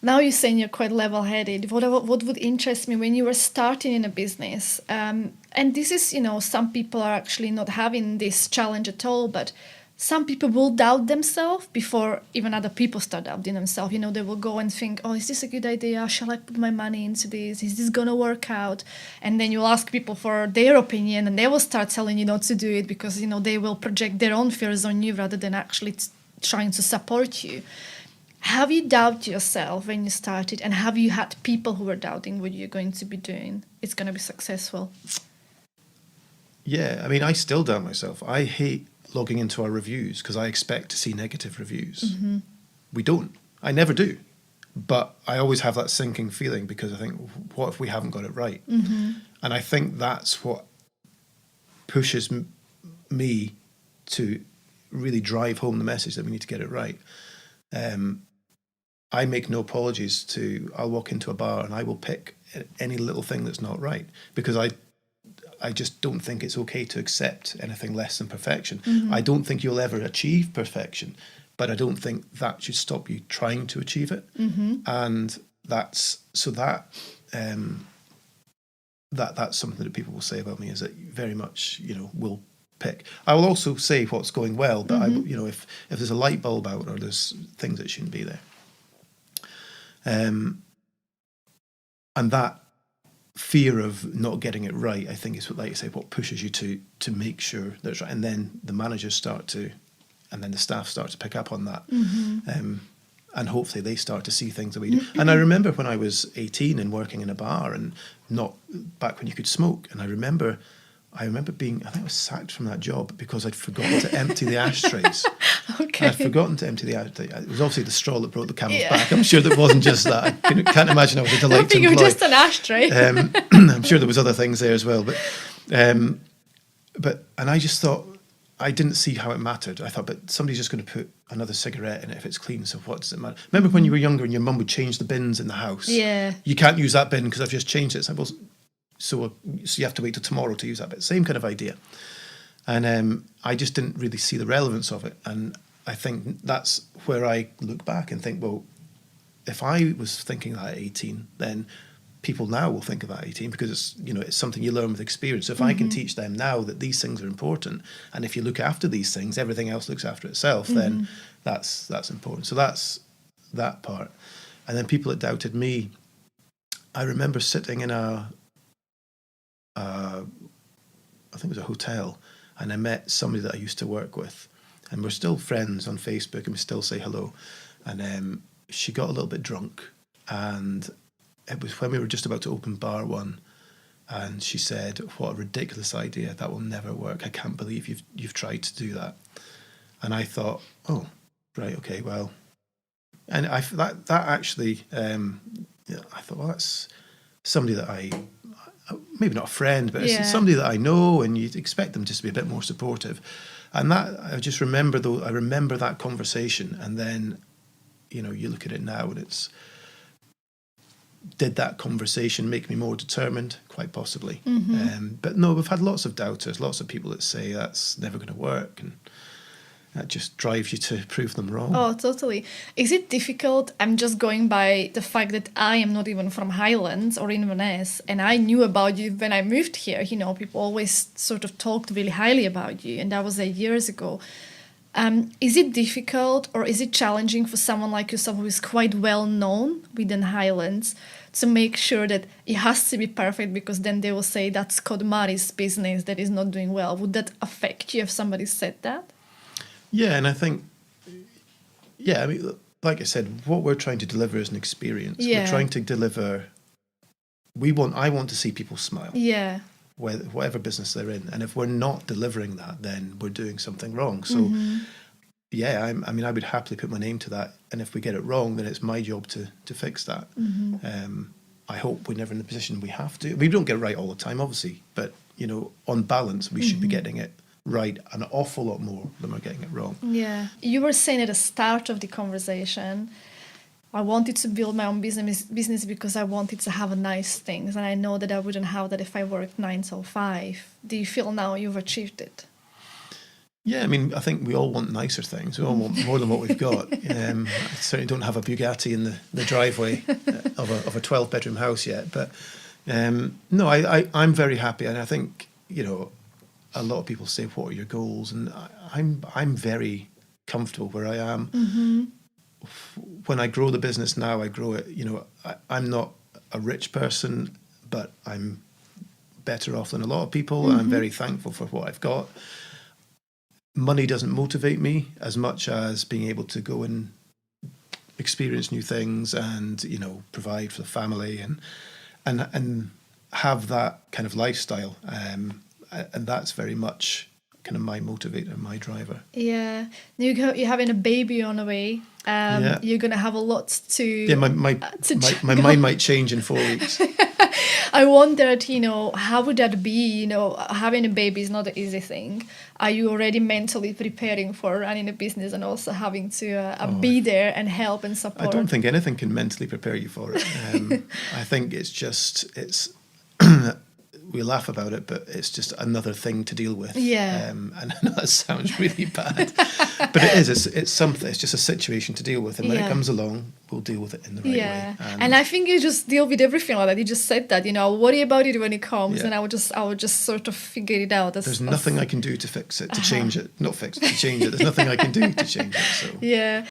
Now you're saying you're quite level-headed. What would interest me when you were starting in a business, and this is, some people are actually not having this challenge at all, but some people will doubt themselves before even other people start doubting themselves. They will go and think, oh, is this a good idea? Shall I put my money into this? Is this going to work out? And then you'll ask people for their opinion, and they will start telling you not to do it because, they will project their own fears on you rather than actually trying to support you. Have you doubted yourself when you started, and have you had people who were doubting what you're going to be doing? It's going to be successful. Yeah, I mean, I still doubt myself. I hate logging into our reviews because I expect to see negative reviews. Mm-hmm. We don't. I never do. But I always have that sinking feeling because I think, what if we haven't got it right? Mm-hmm. And I think that's what pushes me to really drive home the message that we need to get it right. I make no apologies I'll walk into a bar and I will pick any little thing that's not right because I just don't think it's okay to accept anything less than perfection. Mm-hmm. I don't think you'll ever achieve perfection, but I don't think that should stop you trying to achieve it. Mm-hmm. And that's something that people will say about me is that very much, will pick. I will also say what's going well, but Mm-hmm. if there's a light bulb out or there's things that shouldn't be there. And that fear of not getting it right, I think is what, like you say, what pushes you to make sure that it's right. And then the managers and then the staff start to pick up on that. Mm-hmm. And hopefully they start to see things that we do. And I remember when I was 18 and working in a bar and not back when you could smoke. And I remember I think I was sacked from that job because I'd forgotten to empty the ashtrays. Okay. I'd forgotten to empty the ashtrays. It was obviously the straw that broke the camel's back. I'm sure that wasn't just that. I can't imagine I was a delight I think to it was employ. just an ashtray. I'm sure there was other things there as well. And I just thought, I didn't see how it mattered. I thought, but somebody's just going to put another cigarette in it if it's clean, so what does it matter? Remember when you were younger and your mum would change the bins in the house? Yeah. You can't use that bin because I've just changed it. It's like, well, so you have to wait till tomorrow to use that bit. Same kind of idea. And I just didn't really see the relevance of it. And I think that's where I look back and think, well, if I was thinking that at 18, then people now will think of that at 18 because it's something you learn with experience. So if I can teach them now that these things are important, and if you look after these things, everything else looks after itself, then that's important. So that's that part. And then people that doubted me, I remember sitting in I think it was a hotel, and I met somebody that I used to work with, and we're still friends on Facebook and we still say hello. And she got a little bit drunk, and it was when we were just about to open bar one, and she said, "What a ridiculous idea! That will never work. I can't believe you've tried to do that." And I thought, oh, right, okay, well, and that actually, I thought, well, that's somebody that maybe not a friend, but it's somebody that I know, and you'd expect them just to be a bit more supportive. And that I just remember, I remember that conversation, and then, you look at it now, and did that conversation make me more determined? Quite possibly. But no, we've had lots of doubters, lots of people that say that's never going to work, and that just drives you to prove them wrong. Oh, totally. Is it difficult? I'm just going by the fact that I am not even from Highlands or Inverness, and I knew about you when I moved here. People always sort of talked really highly about you, and that was 8 years ago. Is it difficult or is it challenging for someone like yourself who is quite well known within Highlands to make sure that it has to be perfect, because then they will say that's Scott Murray's business that is not doing well? Would that affect you if somebody said that? Yeah, and I think, I mean, like I said, what we're trying to deliver is an experience. Yeah. We're trying to deliver, I want to see people smile. Yeah. Whatever business they're in. And if we're not delivering that, then we're doing something wrong. So, I would happily put my name to that. And if we get it wrong, then it's my job to fix that. I hope we're never in the position we have to. We don't get it right all the time, obviously. But, on balance, we should be getting it right an awful lot more than we're getting it wrong. Yeah. You were saying at the start of the conversation, I wanted to build my own business because I wanted to have nice things, and I know that I wouldn't have that if I worked 9 till 5. Do you feel now you've achieved it? Yeah, I mean, I think we all want nicer things. We all want more than what we've got. I certainly don't have a Bugatti in the driveway of a 12-bedroom house yet. But no, I'm very happy. And I think, a lot of people say, what are your goals? And I'm very comfortable where I am. Mm-hmm. When I grow the business now, I grow it, I'm not a rich person, but I'm better off than a lot of people. Mm-hmm. And I'm very thankful for what I've got. Money doesn't motivate me as much as being able to go and experience new things and, provide for the family and have that kind of lifestyle. And that's very much kind of my motivator, my driver. Yeah. You're having a baby on the way. Yeah. You're going to have a lot to... Yeah, my mind might change in 4 weeks. I wondered, how would that be? Having a baby is not an easy thing. Are you already mentally preparing for running a business and also having to be there and help and support? I don't think anything can mentally prepare you for it. I think it's we laugh about it, but it's just another thing to deal with. Yeah. And I know that sounds really bad, but it is. It's something. It's just a situation to deal with, and when it comes along, we'll deal with it in the right way. And I think you just deal with everything like that. You just said that. I'll worry about it when it comes, and I would just sort of figure it out. There's nothing I can do to fix it, to change it. Not fix it, to change it. There's nothing I can do to change it. So yeah.